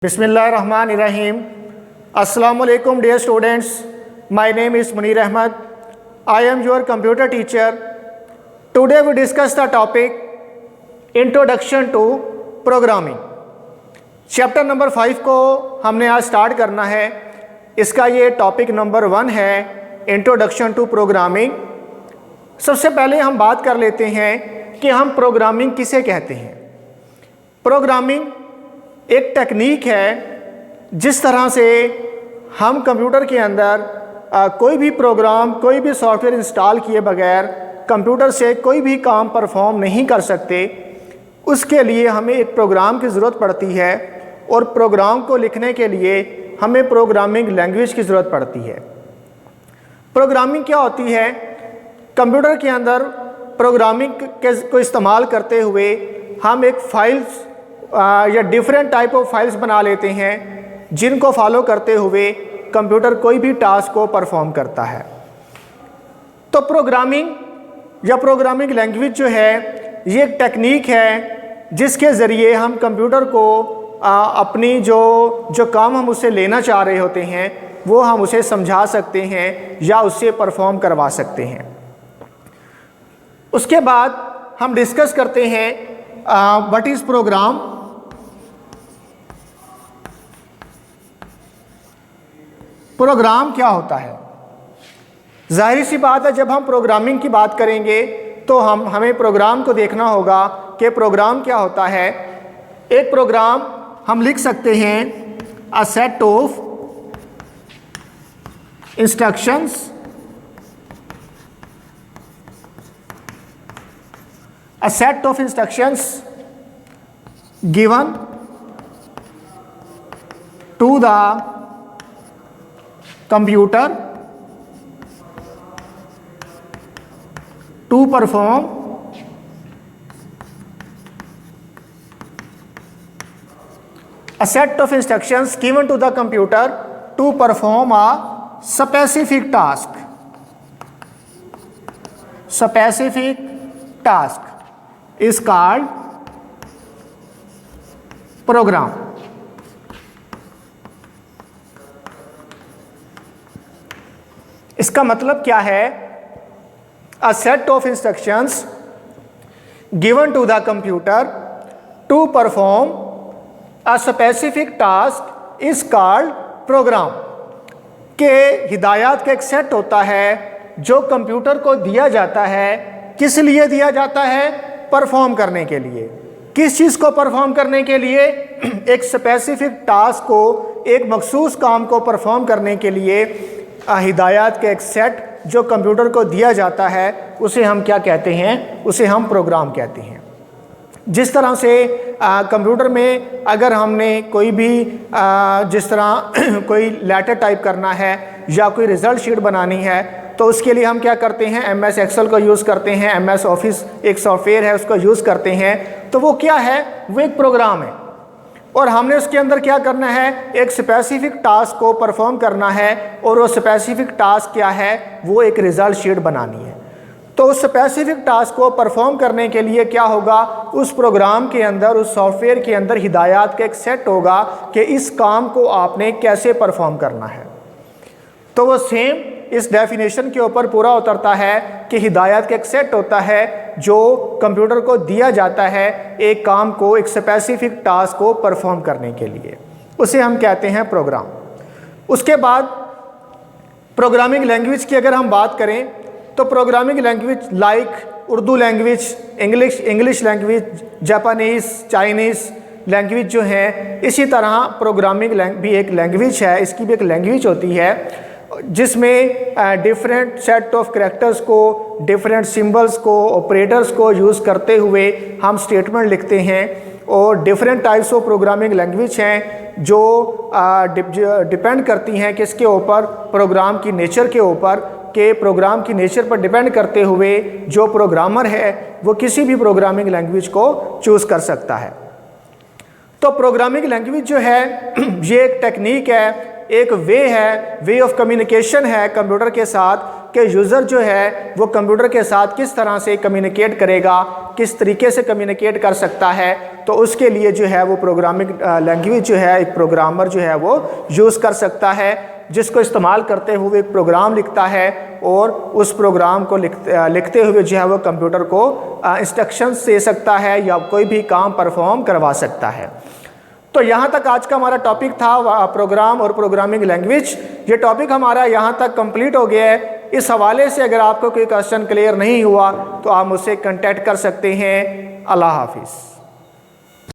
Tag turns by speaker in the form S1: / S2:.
S1: Bismillahirrahmanirrahim. Assalamu alaikum dear students. My name is Munir Ahmad. I am your computer teacher. Today we discuss the topic Introduction to Programming. Chapter number 5 को हमने आज start करना है. इसका ये topic number 1 है, introduction to programming. सबसे पहले हम बात कर लेते हैं कि हम प्रोग्रामिंग किसे कहते हैं. प्रोग्रामिंग एक टेक्निक है जिस तरह से हम कंप्यूटर के अंदर कोई भी प्रोग्राम, कोई भी सॉफ्टवेयर इंस्टॉल किए बगैर कंप्यूटर से कोई भी काम परफॉर्म नहीं कर सकते. उसके लिए हमें एक प्रोग्राम की ज़रूरत पड़ती है और प्रोग्राम को लिखने के लिए हमें प्रोग्रामिंग लैंग्वेज की ज़रूरत पड़ती है. प्रोग्रामिंग क्या होती है? कंप्यूटर के अंदर प्रोग्रामिंग को इस्तेमाल करते हुए हम एक फाइल्स या डिफरेंट टाइप ऑफ फाइल्स बना लेते हैं जिनको फॉलो करते हुए कंप्यूटर कोई भी टास्क को परफॉर्म करता है. तो प्रोग्रामिंग या प्रोग्रामिंग लैंग्वेज जो है ये एक टेक्निक है जिसके ज़रिए हम कंप्यूटर को अपनी जो काम हम उससे लेना चाह रहे होते हैं वो हम उसे समझा सकते हैं या उससे परफॉर्म करवा सकते हैं. उसके बाद हम डिस्कस करते हैं व्हाट इज़ प्रोग्राम. प्रोग्राम क्या होता है? जाहिर सी बात है, जब हम प्रोग्रामिंग की बात करेंगे तो हमें प्रोग्राम को देखना होगा कि प्रोग्राम क्या होता है. एक प्रोग्राम हम लिख सकते हैं a set of instructions, a set of instructions given to the computer to perform a set of instructions given to the computer to perform a specific task. Specific task is called program. इसका मतलब क्या है? A set of instructions given to the computer to perform a specific task is called program. के हिदायत का एक set होता है जो कंप्यूटर को दिया जाता है. किस लिए दिया जाता है? परफॉर्म करने के लिए. किस चीज़ को परफॉर्म करने के लिए? एक स्पेसिफिक टास्क को, एक मखसूस काम को परफॉर्म करने के लिए हिदायत के एक सेट जो कंप्यूटर को दिया जाता है उसे हम क्या कहते हैं? उसे हम प्रोग्राम कहते हैं. जिस तरह से कंप्यूटर में अगर हमने कोई भी जिस तरह कोई लेटर टाइप करना है या कोई रिज़ल्ट शीट बनानी है तो उसके लिए हम क्या करते हैं? MS एक्सेल को यूज़ करते हैं, MS ऑफिस एक सॉफ्टवेयर है उसको यूज़ करते हैं. तो वो क्या है? वो एक प्रोग्राम है और हमने उसके अंदर क्या करना है? एक स्पेसिफिक टास्क को परफॉर्म करना है और वो स्पेसिफिक टास्क क्या है? वो एक रिज़ल्ट शीट बनानी है. तो उस स्पेसिफिक टास्क को परफॉर्म करने के लिए क्या होगा? उस प्रोग्राम के अंदर, उस सॉफ्टवेयर के अंदर हिदायत का एक सेट होगा कि इस काम को आपने कैसे परफॉर्म करना है. तो वो सेम इस डेफिनेशन के ऊपर पूरा उतरता है कि हिदायत का एक सेट होता है जो कंप्यूटर को दिया जाता है एक काम को, एक स्पेसिफिक टास्क को परफॉर्म करने के लिए. उसे हम कहते हैं प्रोग्राम. उसके बाद प्रोग्रामिंग लैंग्वेज की अगर हम बात करें तो programming language like Urdu language, English language, Japanese, Chinese language जो है, इसी तरह प्रोग्रामिंग भी एक लैंग्वेज है. इसकी भी एक लैंग्वेज होती है जिसमें डिफरेंट सेट ऑफ कैरेक्टर्स को, डिफरेंट सिंबल्स को, ऑपरेटर्स को यूज़ करते हुए हम स्टेटमेंट लिखते हैं. और different types of programming language हैं जो डिपेंड करती हैं किसके ऊपर? प्रोग्राम की नेचर के ऊपर. के प्रोग्राम की नेचर पर डिपेंड करते हुए जो प्रोग्रामर है वो किसी भी प्रोग्रामिंग लैंग्वेज को चूज़ कर सकता है. तो प्रोग्रामिंग लैंग्वेज जो है ये एक टेक्निक है, एक वे है, वे ऑफ कम्युनिकेशन है कंप्यूटर के साथ कि यूज़र जो है वो कंप्यूटर के साथ किस तरह से कम्युनिकेट करेगा, किस तरीके से कम्युनिकेट कर सकता है। तो उसके लिए जो है वो प्रोग्रामिंग लैंग्वेज जो है एक प्रोग्रामर जो है वो यूज़ कर सकता है, जिसको इस्तेमाल करते हुए एक प्रोग्राम लिखता है और उस प्रोग्राम को लिखते हुए जो है वो कंप्यूटर को इंस्ट्रक्शंस दे सकता है या कोई भी काम परफॉर्म करवा सकता है। तो यहाँ तक आज का हमारा टॉपिक था प्रोग्राम और प्रोग्रामिंग लैंग्वेज। ये टॉपिक हमारा यहाँ तक कंप्लीट हो गया है। इस हवाले से अगर आपको कोई क्वेश्चन क्लियर नहीं हुआ तो आप मुझसे कांटेक्ट कर सकते हैं। अल्लाह हाफिज़।